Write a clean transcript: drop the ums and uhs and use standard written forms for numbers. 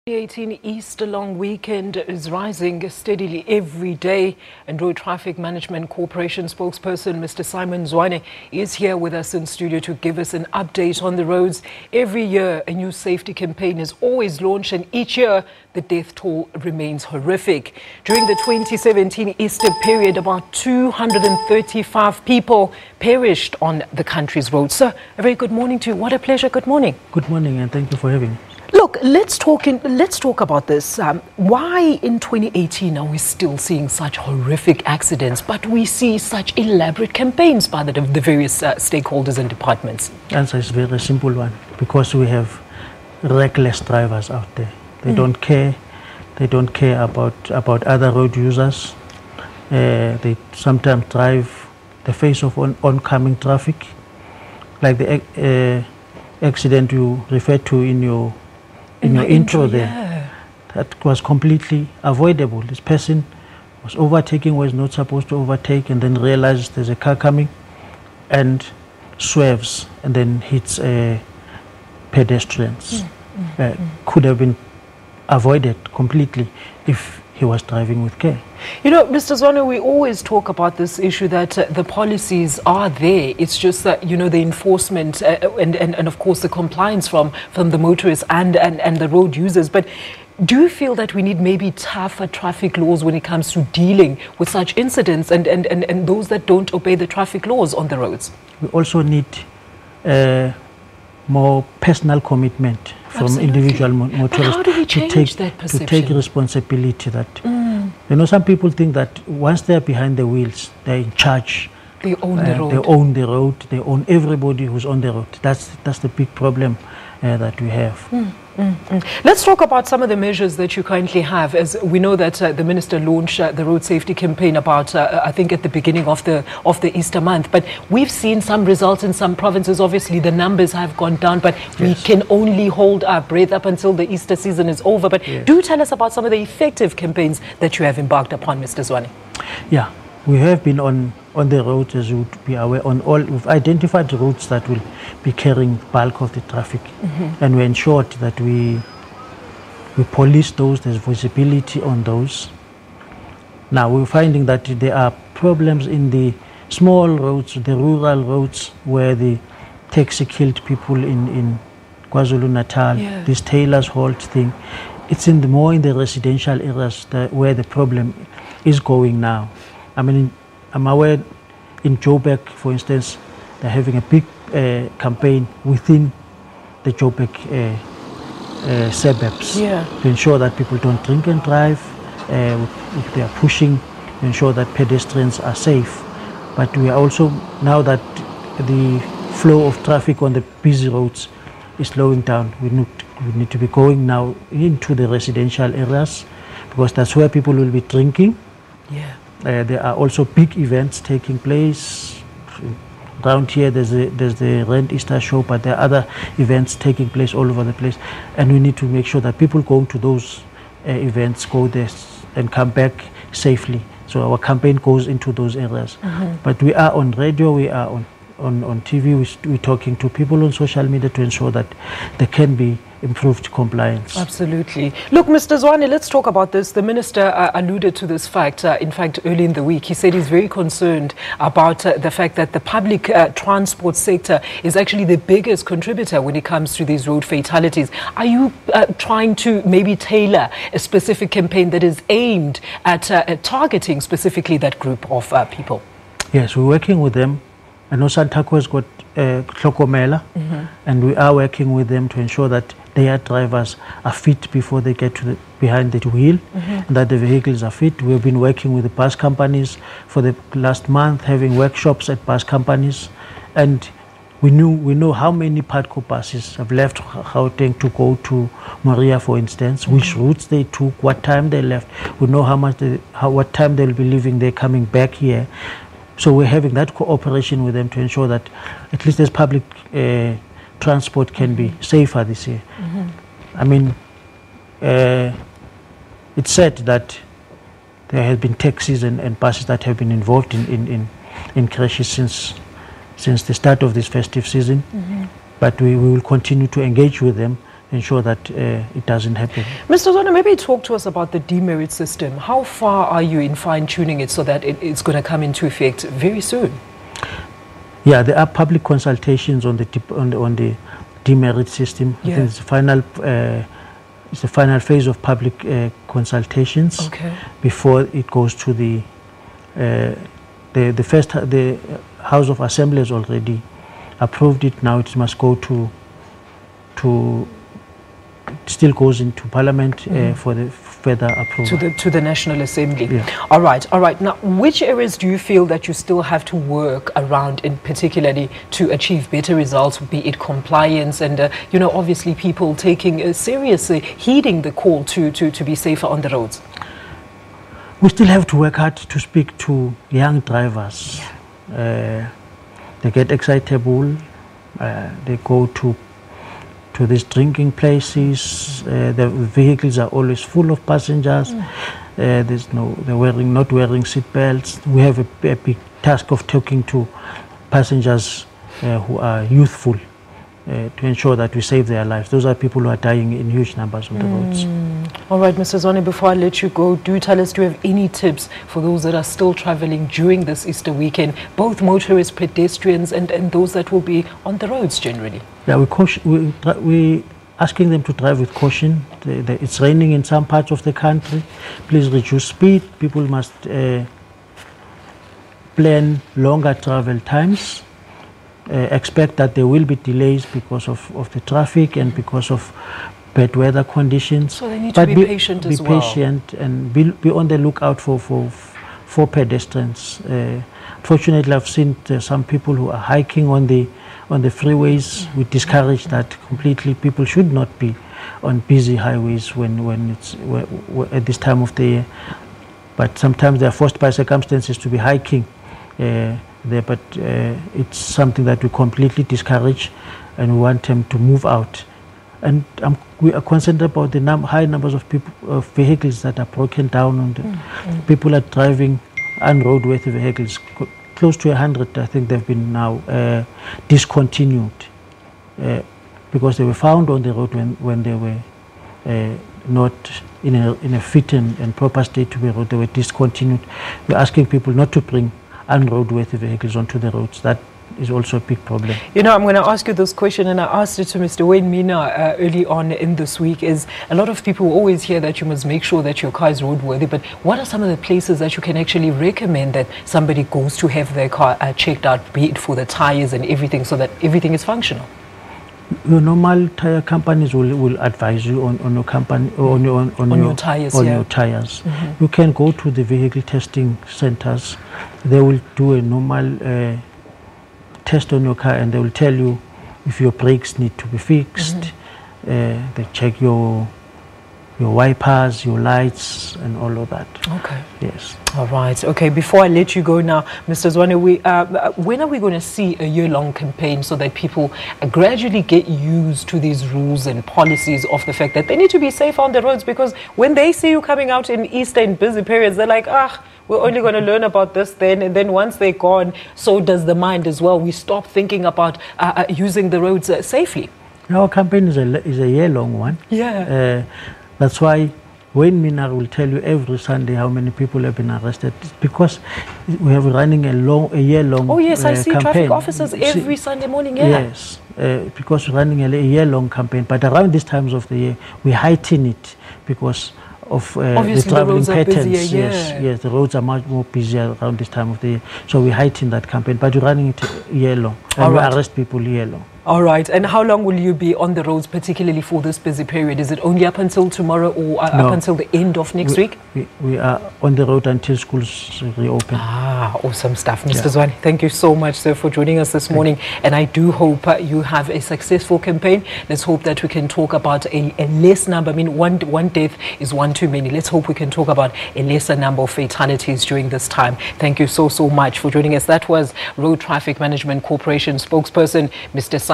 The 2018 Easter long weekend is rising steadily every day, and Road Traffic Management Corporation spokesperson Mr. Zwane is here with us in studio to give us an update on the roads. Every year a new safety campaign is always launched, and each year the death toll remains horrific. During the 2017 Easter period, about 235 people perished on the country's roads. Sir, a very good morning to you. What a pleasure. Good morning. Good morning, and thank you for having me. Look, let's talk about this. Why in 2018 are we still seeing such horrific accidents, but we see such elaborate campaigns by the various stakeholders and departments? The answer is a very simple one. Because we have reckless drivers out there. They don't care. They don't care about other road users. They sometimes drive the face of oncoming traffic, like the accident you referred to in your intro there. Yeah. That was completely avoidable. This person was overtaking where he's not supposed to overtake, and then realizes there's a car coming and swerves and then hits pedestrians. Could have been avoided completely if he was driving with care. You know, Mr. Zwane, we always talk about this issue that the policies are there. It's just that, you know, the enforcement and of course the compliance from the motorists and the road users. But do you feel that we need maybe tougher traffic laws when it comes to dealing with such incidents and those that don't obey the traffic laws on the roads? We also need more personal commitment from individual motorists. How do we change that perception? To take responsibility. That you know, some people think that once they're behind the wheels, they're in charge. They own the road. They own the road. They own everybody who's on the road. That's the big problem that we have. Let's talk about some of the measures that you currently have. As we know that the minister launched the road safety campaign about, I think, at the beginning of the Easter month. But we've seen some results in some provinces. Obviously, the numbers have gone down, but we can only hold our breath up until the Easter season is over. But do tell us about some of the effective campaigns that you have embarked upon, Mr. Zwane. Yeah, we have been on the roads, as you would be aware, we've identified the routes that will be carrying bulk of the traffic, and we ensured that we police those. There's visibility on those. Now we're finding that there are problems in the small roads, the rural roads, where the taxi killed people in KwaZulu-Natal, this Taylor's Halt thing. It's more in the residential areas where the problem is going now. I mean, I'm aware in Joburg, for instance, they're having a big campaign within the Joburg suburbs to ensure that people don't drink and drive. They are pushing to ensure that pedestrians are safe. But we are also, now that the flow of traffic on the busy roads is slowing down, we need to be going now into the residential areas, because that's where people will be drinking. There are also big events taking place. Around here there's the Rent Easter show, but there are other events taking place all over the place. And we need to make sure that people going to those events go there and come back safely. So our campaign goes into those areas. But we are on radio, we are on TV, we're talking to people on social media to ensure that there can be improved compliance. Absolutely. Look, Mr. Zwane, let's talk about this. The minister alluded to this fact, in fact, early in the week. He said he's very concerned about the fact that the public transport sector is actually the biggest contributor when it comes to these road fatalities. Are you trying to maybe tailor a specific campaign that is aimed at targeting specifically that group of people? Yes, we're working with them. I know Santako has got Tlokomela, and we are working with them to ensure that their drivers are fit before they get behind the wheel, and that the vehicles are fit. We've been working with the bus companies for the last month, having workshops at bus companies, and we know how many PADCO buses have left Gauteng to go to Moria, for instance, which routes they took, what time they left. We know what time they'll be leaving there, coming back here. So we're having that cooperation with them to ensure that at least this public transport can be safer this year. I mean, it's said that there have been taxis and buses that have been involved in crashes since the start of this festive season. But we will continue to engage with them. ensure that it doesn't happen. Mr. Zwane, maybe talk to us about the demerit system. How far are you in fine-tuning it so that it's going to come into effect very soon? Yeah, there are public consultations on the demerit system. Yeah. I think it's the final phase of public consultations before it goes to the House of Assembly has already approved it. Now it must go to still goes into Parliament for the further approval. To the National Assembly. Yeah. All right. Now, which areas do you feel that you still have to work around, in particularly to achieve better results, be it compliance and, obviously people taking seriously, heeding the call to be safer on the roads? We still have to work hard to speak to young drivers. They get excitable. They go to these drinking places. The vehicles are always full of passengers. They're not wearing seat belts. We have a big task of talking to passengers who are youthful to ensure that we save their lives. Those are people who are dying in huge numbers on the roads. All right, Mr. Zwane, before I let you go, do tell us, do you have any tips for those that are still traveling during this Easter weekend, both motorists, pedestrians, and those that will be on the roads generally? Yeah, we asking them to drive with caution. It's raining in some parts of the country. Please reduce speed. People must plan longer travel times. Expect that there will be delays because of the traffic and because of bad weather conditions. So they need to be patient as well. Be patient and be on the lookout for pedestrians. Fortunately, I've seen some people who are hiking on the freeways. We discourage that completely. People should not be on busy highways when it's at this time of the year. But sometimes they are forced by circumstances to be hiking there. But it's something that we completely discourage, and we want them to move out. And we are concerned about the high numbers of vehicles that are broken down. And people are driving unroadworthy vehicles. Close to 100, I think, they've been now discontinued because they were found on the road when they were not in a fit and proper state to be rode. They were discontinued. We're asking people not to bring unroadworthy vehicles onto the roads. That is also a big problem. I'm going to ask you this question, and I asked it to Mr. Wayne Mina early on in this week. Is a lot of people always hear that you must make sure that your car is roadworthy, but what are some of the places that you can actually recommend that somebody goes to have their car checked out, be it for the tires and everything, so that everything is functional? Your normal tire companies will advise you on your company on your tires. Your tires. You can go to the vehicle testing centers. They will do a normal test on your car, and they will tell you if your brakes need to be fixed. They check your wipers, your lights, and all of that. Okay. Yes. All right. Okay. Before I let you go now, Mr. Zwane, when are we going to see a year-long campaign so that people gradually get used to these rules and policies of the fact that they need to be safe on the roads? Because when they see you coming out in Easter in busy periods, they're like, we're only going to learn about this then, and then once they're gone, so does the mind as well. We stop thinking about using the roads safely. Our campaign is a year-long one. Yeah. That's why Wayne Mina will tell you every Sunday how many people have been arrested, because we have running a year-long. Oh yes, I see campaign. Traffic officers every Sunday morning. Yeah. Yes, because we're running a year-long campaign. But around these times of the year, we heighten it because of the traveling patterns. Busier, yes, the roads are much more busier around this time of the year. So we heighten that campaign, but we're running it year-long, and we arrest people year-long. All right. And how long will you be on the roads, particularly for this busy period? Is it only up until tomorrow or up until the end of next week? We are on the road until schools reopen. Awesome stuff. Mr. Zwane, thank you so much, sir, for joining us this morning. And I do hope you have a successful campaign. Let's hope that we can talk about a less number. I mean, one death is one too many. Let's hope we can talk about a lesser number of fatalities during this time. Thank you so much for joining us. That was Road Traffic Management Corporation spokesperson, Mr. Simon Zwane.